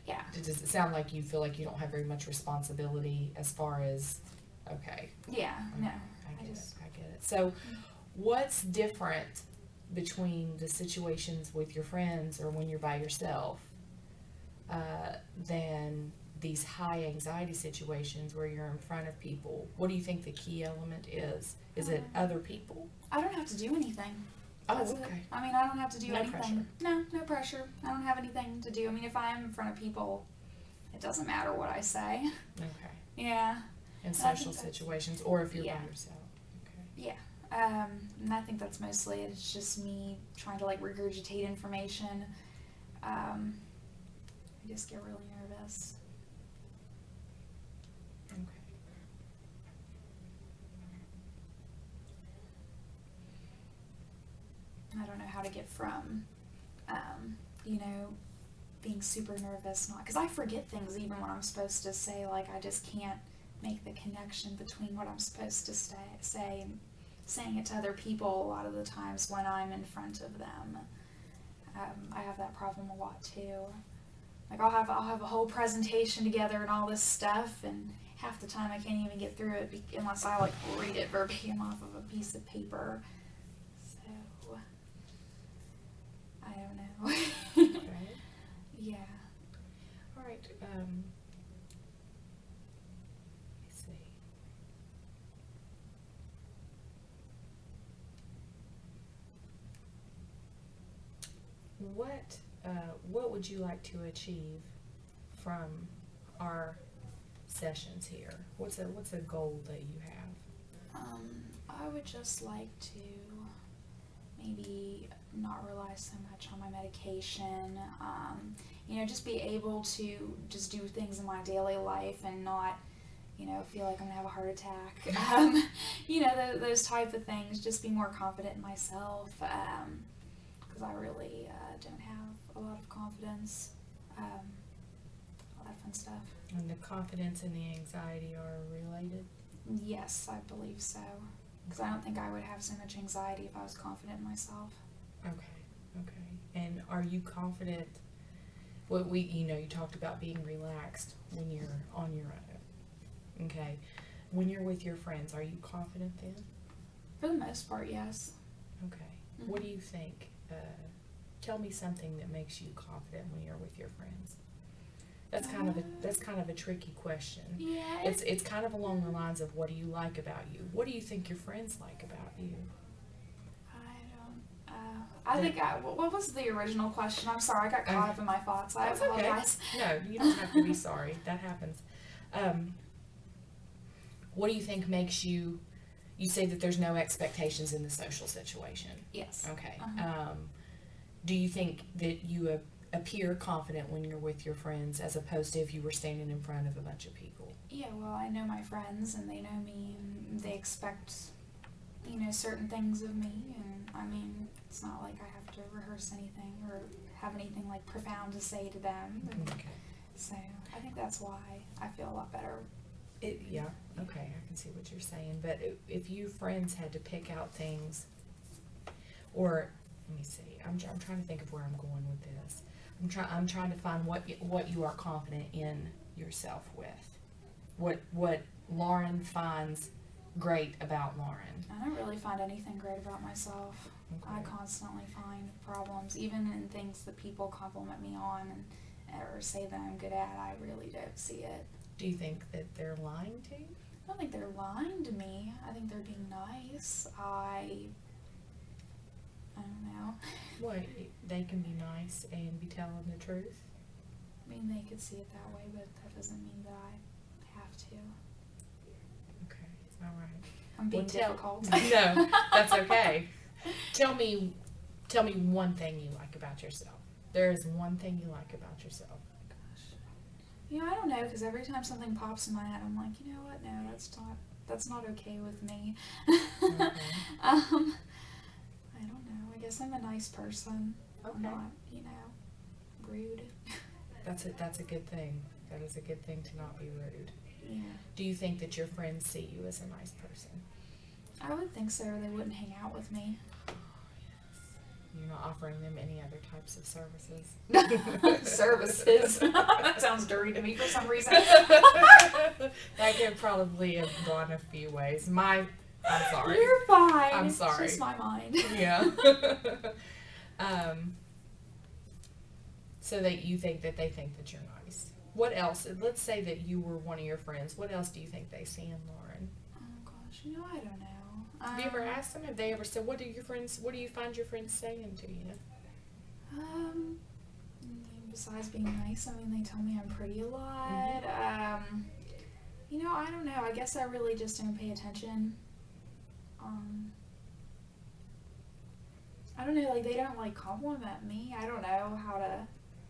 Yeah. Does it sound like you feel like you don't have very much responsibility as far as, okay. Yeah. No. I get it. So what's different between the situations with your friends or when you're by yourself than these high anxiety situations where you're in front of people? What do you think the key element is? Is it other people? I don't have to do anything. Oh, That's okay. it. I mean, I don't have to do No anything. pressure. No pressure. I don't have anything to do. I mean, if I am in front of people, it doesn't matter what I say. Okay. Yeah. In I social think that's- situations or if you're Yeah. by yourself. Okay. Yeah. And I think that's mostly it. It's just me trying to like regurgitate information. I just get really nervous. Okay. I don't know how to get from, you know, being super nervous, not because I forget things even when I'm supposed to say. Like I just can't make the connection between what I'm supposed to say and saying it to other people a lot of the times when I'm in front of them. I have that problem a lot too. Like I'll have a whole presentation together and all this stuff, and half the time I can't even get through it unless I like read it verbatim off of a piece of paper. So I don't know. Okay. Yeah. All right. Let me see. What would you like to achieve from our sessions here? What's a goal that you have? I would just like to maybe not rely so much on my medication. You know, just be able to just do things in my daily life and not, you know, feel like I'm gonna have a heart attack. You know, those type of things. Just be more confident in myself. Because I really don't have a lot of confidence. All that fun stuff. And the confidence and the anxiety are related? Yes, I believe so. Because I don't think I would have so much anxiety if I was confident in myself. Okay. And are you confident? You talked about being relaxed when you're on your own. Okay. When you're with your friends, are you confident then? For the most part, yes. Okay. Mm-hmm. What do you think? Tell me something that makes you confident when you're with your friends. That's kind of a tricky question. Yeah. It's kind of along the lines of what do you like about you? What do you think your friends like about you? I think what was the original question? I'm sorry, I got caught up in my thoughts. I That's apologize. Okay. No, you don't have to be sorry. That happens. What do you think makes you say that there's no expectations in the social situation? Yes. Okay. Uh-huh. Do you think that you appear confident when you're with your friends as opposed to if you were standing in front of a bunch of people? Yeah, well, I know my friends and they know me and they expect, you know, certain things of me, and I mean, it's not like I have to rehearse anything or have anything like profound to say to them. Okay. So I think that's why I feel a lot better. Yeah, okay, I can see what you're saying, but if you friends had to pick out things, or, let me see, I'm trying to think of where I'm going with this. I'm trying to find what you are confident in yourself with. What Lauren finds great about Lauren. I don't really find anything great about myself. Okay. I constantly find problems, even in things that people compliment me on or say that I'm good at. I really don't see it. Do you think that they're lying to you? I don't think they're lying to me. I think they're being nice. I don't know. What, they can be nice and be telling the truth? I mean, they could see it that way, but that doesn't mean that I have to. Okay, all right. I'm being Well, difficult. No, that's okay. Tell me one thing you like about yourself. There is one thing you like about yourself. You know, I don't know, because every time something pops in my head, I'm like, you know what? No, that's not okay with me. Okay. I don't know. I guess I'm a nice person. Okay. I'm not, you know, rude. That's a good thing. That is a good thing to not be rude. Yeah. Do you think that your friends see you as a nice person? I would think so, or they wouldn't hang out with me. You're not offering them any other types of services? Services. That sounds dirty to me for some reason. That could probably have gone a few ways. I'm sorry. You're fine. I'm sorry. It's just my mind. Yeah. So that you think that they think that you're nice. What else? Let's say that you were one of your friends. What else do you think they see in Lauren? Oh gosh, I don't know. Have you ever asked them? Have they ever said, what do you find your friends saying to you? Besides being nice, they tell me I'm pretty a lot. I don't know. I guess I really just don't pay attention. I don't know, they don't compliment me. I don't know how to,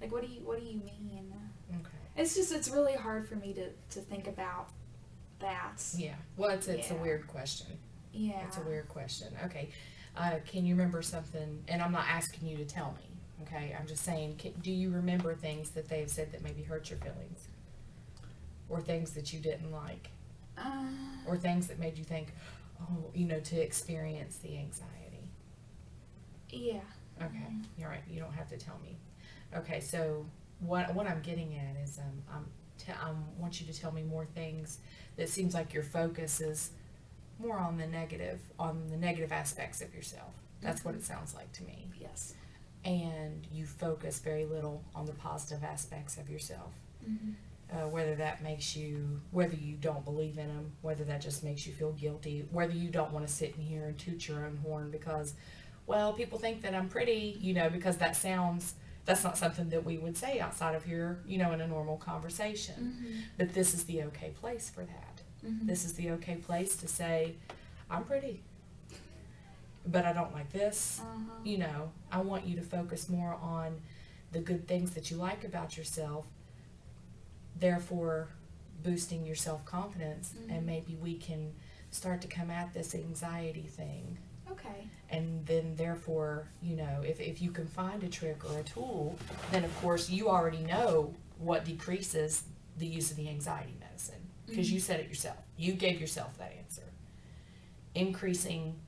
what do you mean? Okay. It's really hard for me to think about that. Yeah. Well, it's a weird question. Yeah. It's a weird question. Okay. Can you remember something? And I'm not asking you to tell me. Okay. I'm just saying, do you remember things that they have said that maybe hurt your feelings? Or things that you didn't like? Or things that made you think, to experience the anxiety? Yeah. Okay. You're right. You don't have to tell me. Okay. So what I'm getting at is I want you to tell me more things that seems like your focus is more on the negative aspects of yourself. That's what it sounds like to me. Yes. And you focus very little on the positive aspects of yourself. Whether you don't believe in them, whether that just makes you feel guilty, whether you don't want to sit in here and toot your own horn because, well, people think that I'm pretty, because that's not something that we would say outside of here, in a normal conversation. But this is the okay place for that. This is the okay place to say, I'm pretty, but I don't like this. I want you to focus more on the good things that you like about yourself, therefore boosting your self-confidence, and maybe we can start to come at this anxiety thing. Okay. And then therefore, if you can find a trick or a tool, then of course you already know what decreases the use of the anxiety medicine. Because you said it yourself. You gave yourself that answer. Increasing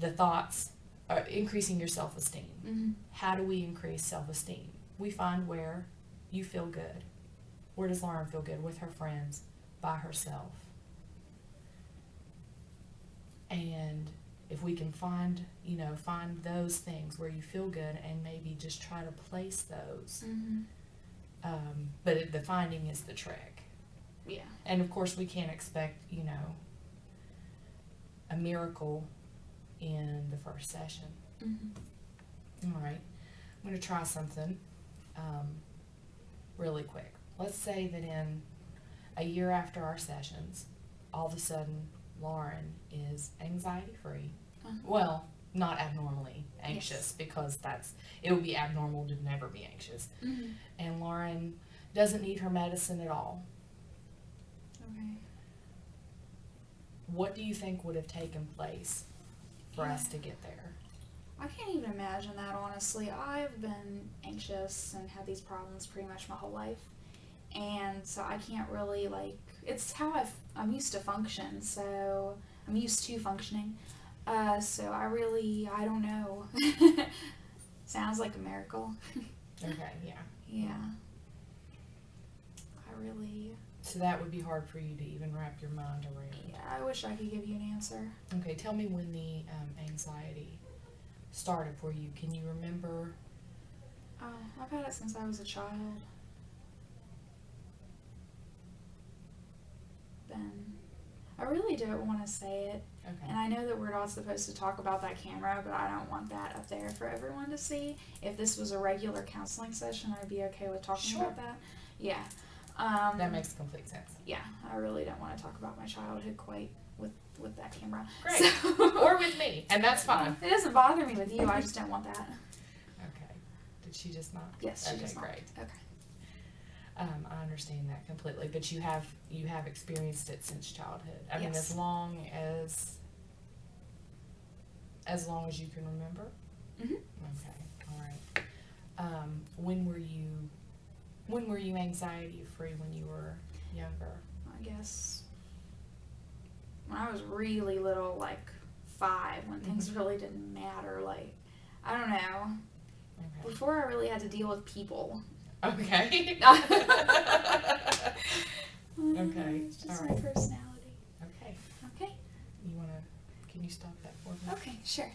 the thoughts, increasing your self-esteem. How do we increase self-esteem? We find where you feel good. Where does Lauren feel good? With her friends, by herself. And if we can find those things where you feel good and maybe just try to place those. But the finding is the trick. Yeah. And of course we can't expect, a miracle in the first session. All right. I'm going to try something really quick. Let's say that in a year after our sessions, all of a sudden Lauren is anxiety free. Well, not abnormally anxious, because it would be abnormal to never be anxious. And Lauren doesn't need her medicine at all. Okay. What do you think would have taken place for us to get there? I can't even imagine that, honestly. I've been anxious and had these problems pretty much my whole life. And so I can't really, it's how I'm used to function, so I'm used to functioning. So I don't know. Sounds like a miracle. Okay, yeah. Yeah. So that would be hard for you to even wrap your mind around. Yeah, I wish I could give you an answer. Okay, tell me when the anxiety started for you. Can you remember? I've had it since I was a child. Then I really don't want to say it. Okay. And I know that we're not supposed to talk about that camera, but I don't want that up there for everyone to see. If this was a regular counseling session, I'd be okay with talking about that. Yeah. That makes complete sense. Yeah, I really don't want to talk about my childhood quite with that camera. Great. So, or with me, and that's fine. It doesn't bother me with you. I just don't want that. Okay. Did she just not? Yes, she does not. Great. Okay. I understand that completely, but you have experienced it since childhood. I mean, Yes. as long as you can remember. Okay. All right. When were you anxiety free when you were younger? I guess when I was really little, 5, when things really didn't matter, I don't know. Okay. Before I really had to deal with people. Okay. Okay, It's just all my right. personality. Okay. Okay. Can you stop that for me? Okay, sure.